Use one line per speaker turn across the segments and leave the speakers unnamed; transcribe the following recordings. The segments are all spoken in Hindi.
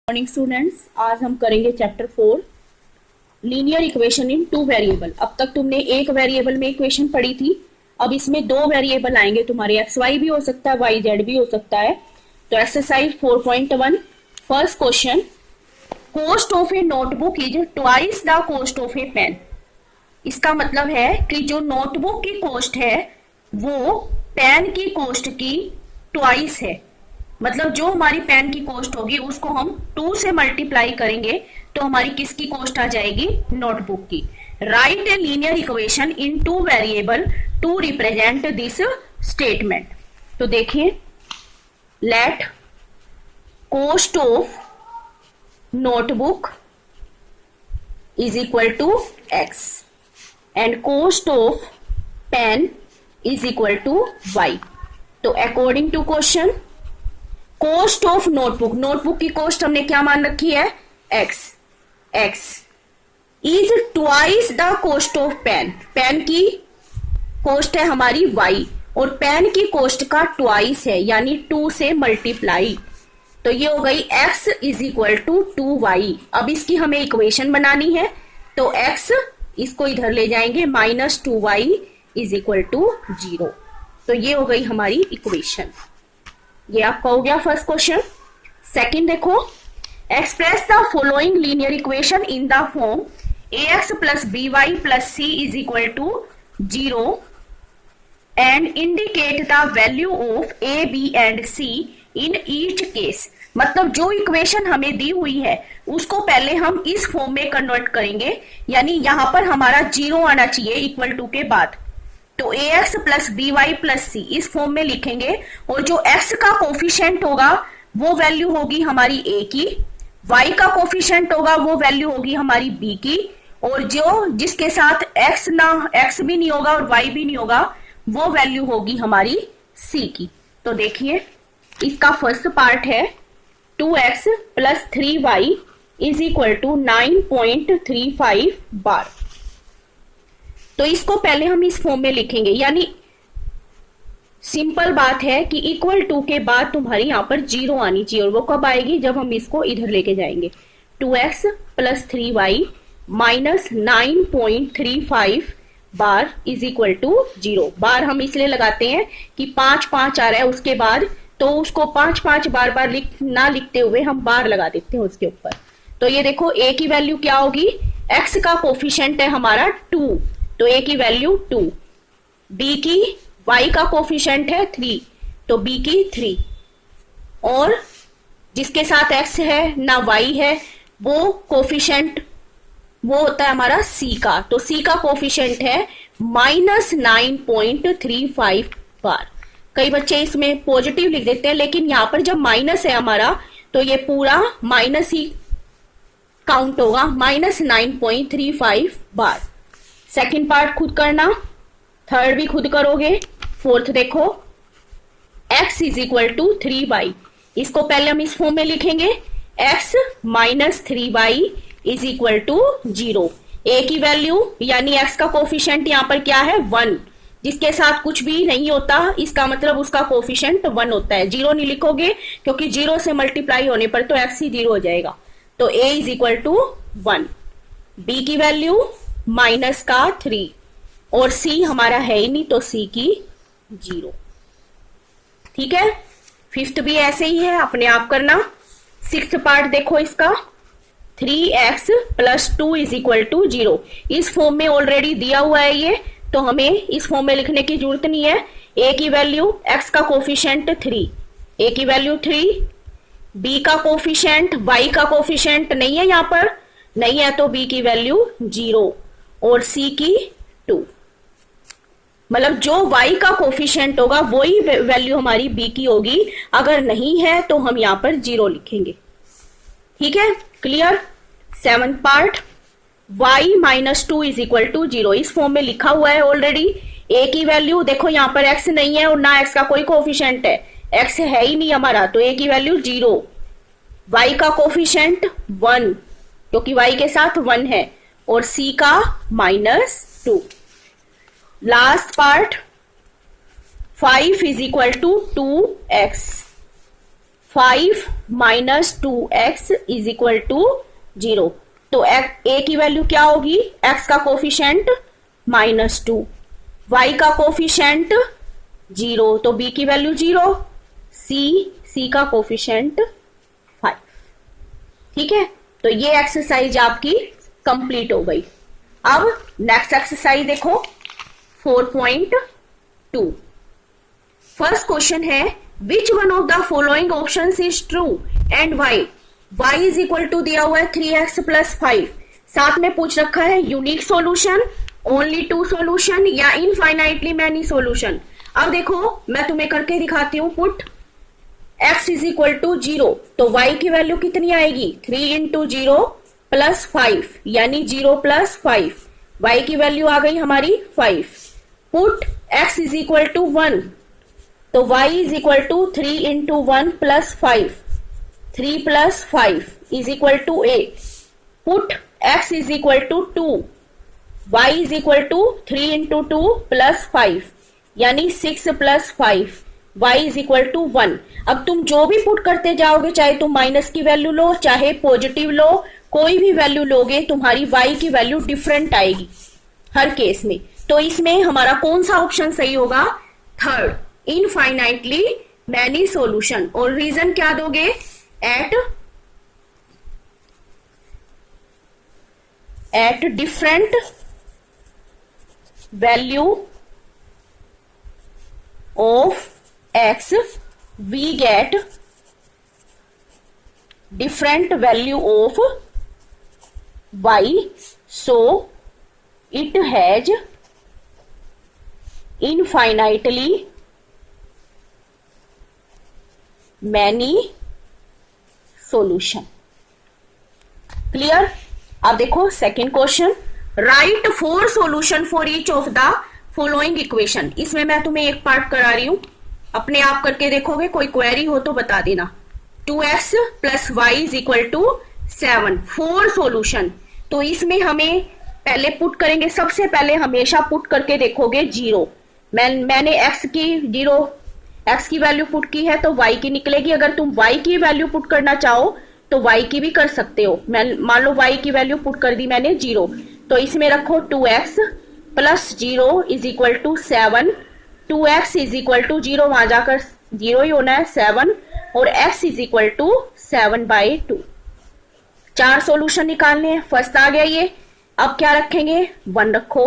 मॉर्निंग स्टूडेंट्स, आज हम करेंगे chapter 4 linear equation in two variable. अब तक तुमने एक वेरिएबल में इक्वेशन पढ़ी थी, अब इसमें दो वेरिएबल आएंगे तुम्हारे, एक्स वाई भी हो सकता है, वाई जेड भी हो सकता है। तो exercise 4.1 first question, cost of a notebook is twice the cost of a pen. इसका मतलब है कि जो नोटबुक की कॉस्ट है वो पेन की कॉस्ट की ट्वाइस है। मतलब जो हमारी पेन की कॉस्ट होगी उसको हम 2 से मल्टीप्लाई करेंगे तो हमारी किसकी कॉस्ट आ जाएगी? नोटबुक की। Write a linear equation in two variable to represent this statement. तो देखिए, let cost of notebook is equal to x and cost of pen is equal to y. तो according to question, cost of notebook, notebook की कॉस्ट हमने क्या मान रखी है? X. X is twice the cost of pen, pen की कॉस्ट है हमारी वाई और पेन की कॉस्ट का ट्वाइस है यानी 2 से मल्टीप्लाई। तो ये हो गई x is equal to 2y। अब इसकी हमें इक्वेशन बनानी है तो x इसको इधर ले जाएंगे, -2y इज इक्वल टू 0। तो ये हो गई हमारी इक्वेशन। ये आपका हो गया फर्स्ट क्वेश्चन। सेकंड देखो, express the following linear equation in the form ax plus by plus c is equal to 0 and indicate the value of a b and c in each case. मतलब जो इक्वेशन हमें दी हुई है उसको पहले हम इस फॉर्म में कन्वर्ट करेंगे, यानी यहां पर हमारा 0 आना चाहिए इक्वल टू के बाद। तो ax plus by plus c इस फॉर्म में लिखेंगे और जो x का कोफिशिएंट होगा वो वैल्यू होगी हमारी a की, y का कोफिशिएंट होगा वो वैल्यू होगी हमारी b की, और जो जिसके साथ x भी नहीं होगा और y भी नहीं होगा वो वैल्यू होगी हमारी c की। तो देखिए, इसका फर्स्ट पार्ट है 2x plus 3y is equal to 9.35 bar. तो इसको पहले हम इस फॉर्म में लिखेंगे, यानी सिंपल बात है कि इक्वल टू के बाद तुम्हारी यहां पर 0 आनी चाहिए, और वो कब आएगी? जब हम इसको इधर लेके जाएंगे। 2x plus 3y minus 9.35 bar is equal to 0। Bar हम इसलिए लगाते हैं कि 5 5 आ रहा है उसके बाद, तो उसको 5 5 बार बार ना लिखते हुए हम बार लगा देते हैं उसके ऊपर। तो ये देखो, a की वैल्यू क्या होगी? x का कोफिशिएंट है हमारा 2, तो a की वैल्यू 2, b की y का कोफिशिएंट है 3, तो b की 3, और जिसके साथ x है ना y है वो कोफिशिएंट वो होता है हमारा c का, तो c का कोफिशिएंट है -9.35 बार। कई बच्चे इसमें पॉजिटिव लिख देते हैं, लेकिन यहां पर जब माइनस है हमारा तो ये पूरा माइनस ही काउंट होगा, -9.35 बार। सेकंड पार्ट खुद करना, थर्ड भी खुद करोगे। फोर्थ देखो, x is equal to 3y, इसको पहले हम इस फॉर्म में लिखेंगे, x minus 3y is equal to 0। a की वैल्यू यानी x का कोफिशिएंट यहां पर क्या है? 1, जिसके साथ कुछ भी नहीं होता इसका मतलब उसका कोफिशिएंट 1 होता है। 0 नहीं लिखोगे क्योंकि 0 से मल्टीप्लाई होने पर तो x ही 0 हो जाएगा। तो a is equal to 1, b की वैल्यू माइनस का 3, और c हमारा है ही नहीं तो c की 0। ठीक है, फिफ्थ भी ऐसे ही है, अपने आप करना। सिक्स्थ पार्ट देखो इसका, 3x plus 2 is equal to 0। इस फॉर्म में ऑलरेडी दिया हुआ है ये, तो हमें इस फॉर्म में लिखने की जरूरत नहीं है। a की वैल्यू, x का कोफिशिएंट 3, a की वैल्यू 3, b का कोफिशिएंट, y का कोफिशिएंट नहीं है, यहां पर नहीं है तो b की वैल्यू 0 और c की 2। मतलब जो y का कोफिशिएंट होगा वही वैल्यू हमारी b की होगी, अगर नहीं है तो हम यहां पर 0 लिखेंगे। ठीक है, clear. Seventh part, y minus 2 is equal to 0, इस फॉर्म में लिखा हुआ है ऑलरेडी। a की वैल्यू देखो, यहां पर x नहीं है और ना x का कोई कोफिशिएंट है, x है ही नहीं हमारा, तो a की वैल्यू 0, y का कोफिशिएंट 1 क्योंकि y के साथ 1 है, और c का -2। Last part, 5 is equal to 2x, 5 minus 2x is equal to 0। तो a की वैल्यू क्या होगी, x का कोफिशिएंट -2, y का कोफिशिएंट 0, तो b की वैल्यू 0, c का कोफिशिएंट 5। ठीक है, तो ये एक्सरसाइज आपकी कंप्लीट हो गई। अब नेक्स्ट एक्सरसाइज देखो 4.2। फर्स्ट क्वेश्चन है which one of the following options is true and why. y is equal to दिया हुआ है 3x प्लस 5, साथ में पूछ रखा है यूनिक सॉल्यूशन, ओनली 2 सॉल्यूशन या इनफाइनाइटली मैनी सॉल्यूशन। अब देखो मैं तुम्हें करके दिखाती हूं। Put x is equal to 0, तो y की वैल्यू कितनी आएगी, 3 इंटू 0 प्लस 5 यानी 0 प्लस 5, y की वैल्यू आ गई हमारी 5। Put x is equal to 1, तो y is equal to 3 into 1 plus 5, 3 plus 5 is equal to 8। Put x is equal to 2, y is equal to 3 into 2 plus 5 यानी 6 plus 5, y is equal to 1। अब तुम जो भी पुट करते जाओगे, चाहे तुम माइनस की वैल्यू लो चाहे पॉजिटिव लो, कोई भी वैल्यू लोगे तुम्हारी y की वैल्यू डिफरेंट आएगी हर केस में। तो इसमें हमारा कौन सा ऑप्शन सही होगा, थर्ड, इनफाइनाइटली मैनी सॉल्यूशन। और रीजन क्या दोगे, at different value of x we get different value of y, so it has infinitely many solution। Clear. अब देखो second question, right 4 solution for each of the following equation. इसमें मैं तुम्हें एक पार्ट करा रही हूं, अपने आप करके देखोगे, कोई क्वेरी हो तो बता देना। 2x plus y is equal to 7, 4 solution. तो इसमें हमें पहले पुट करेंगे, सबसे पहले हमेशा पुट करके देखोगे 0। मैंने x की वैल्यू पुट की है तो y की निकलेगी। अगर तुम y की वैल्यू पुट करना चाहो तो y की भी कर सकते हो। मैं मान लो y की वैल्यू पुट कर दी मैंने 0, तो इसमें रखो 2x plus 0 is equal to 7, 2x is equal to 0, वहां जाकर 0 ही होना है 7, और x is equal to 7/2। 4 solution निकालने हैं। फर्स्ट आ गया ये। अब क्या रखेंगे, 1 रखो,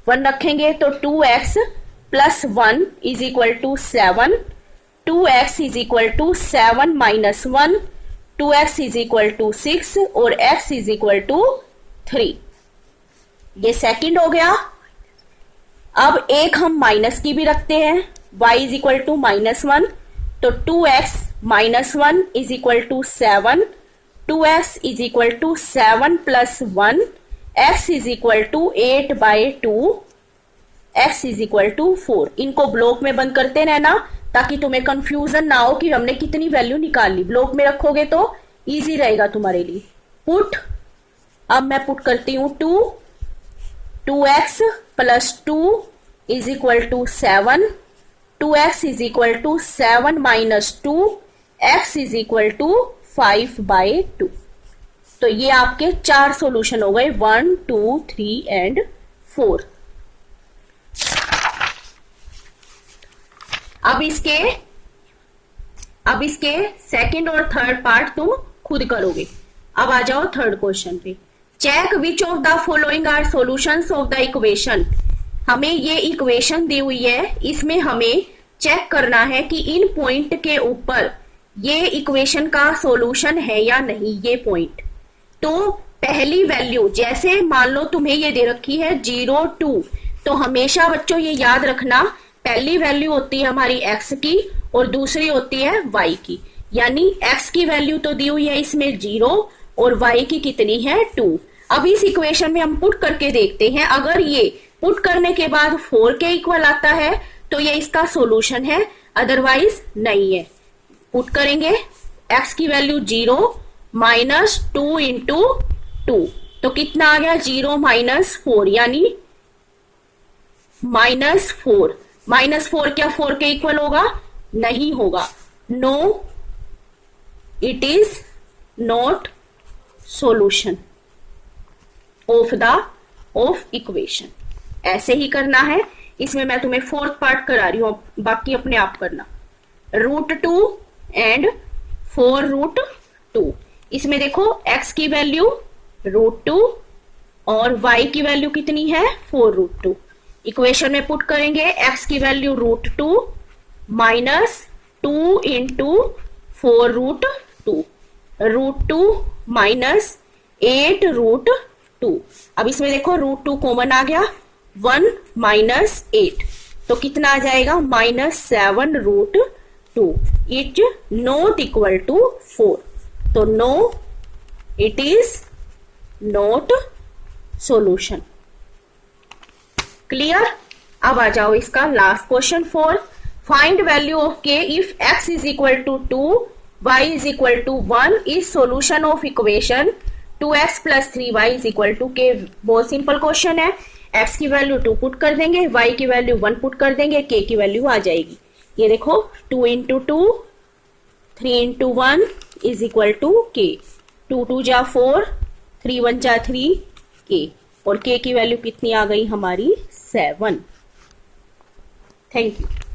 1 रखेंगे तो 2x plus 1 is equal to 7, 2x is equal to 7 minus 1, 2x is equal to 6 और x इज इक्वल टू 3। ये सेकंड हो गया। अब एक हम माइनस की भी रखते हैं, y इज इक्वल टू -1, तो 2x minus 1 is equal to 7, 2x is equal to 7 plus 1, x is equal to 8/2, x is equal to 4। इनको ब्लॉक में बंद करते रहना ताकि तुम्हें कंफ्यूजन ना हो कि हमने कितनी वैल्यू निकाल ली। ब्लॉक में रखोगे तो इजी रहेगा तुम्हारे लिए। पुट, अब मैं पुट करती हूं 2x plus 2 is equal to 7, 2x is equal to 7 minus 2, x is equal to 5/2। तो ये आपके 4 सॉल्यूशन हो गए, 1, 2, 3 एंड 4। अब इसके सेकंड और थर्ड पार्ट तुम खुद करोगे। अब आ जाओ थर्ड क्वेश्चन पे। Check which of the following are solutions of the equation. हमें ये इक्वेशन दी हुई है, इसमें हमें चेक करना है कि इन पॉइंट के ऊपर ये इक्वेशन का सॉल्यूशन है या नहीं, ये पॉइंट। तो पहली वैल्यू, जैसे मान लो तुम्हें ये दे रखी है 0, 2, तो हमेशा बच्चों ये याद रखना, पहली वैल्यू होती है हमारी x की और दूसरी होती है y की। यानी x की वैल्यू तो दी हुई है इसमें 0 और y की कितनी है 2। अब इस इक्वेशन में हम पुट करके देखते हैं, अगर ये पुट करने के बाद 4 के इक्वल आता है तो ये इसका सॉल्यूशन है, अदरवाइज नहीं है। पुट करेंगे, x की वैल्यू 0 माइनस 2 इंटू 2, तो कितना आ गया 0 माइनस 4 यानी -4। -4 क्या 4 के इक्वल होगा, नहीं होगा। No it is not solution of equation. ऐसे ही करना है। इसमें मैं तुम्हें फोर्थ पार्ट करा रही हूं, बाकी अपने आप करना। √2 एंड 4√2। इसमें देखो x की वैल्यू √2 और y की वैल्यू कितनी है 4√2। इक्वेशन में पुट करेंगे x की वैल्यू √2 माइनस 2 इंटू 4√2, √2 माइनस 8√2। अब इसमें देखो √2 कॉमन आ गया, 1 माइनस 8 तो कितना आ जाएगा -7√2। It not equal to 4। तो no it is not solution. Clear. अब आ जाओ इसका last question 4। Find value of k if x is equal to 2 y is equal to 1 is solution of equation 2x plus 3y is equal to k। बहुत सिंपल क्वेश्चन है। x की वैल्यू 2 पुट कर देंगे, y की वैल्यू 1 पुट कर देंगे, k की वैल्यू आ जाएगी। ये देखो 2 into 2, 3 into 1 is equal to k। 2 2 जा 4, 3 1 जा 3 k, और k की वैल्यू कितनी आ गई हमारी 7। Thank you.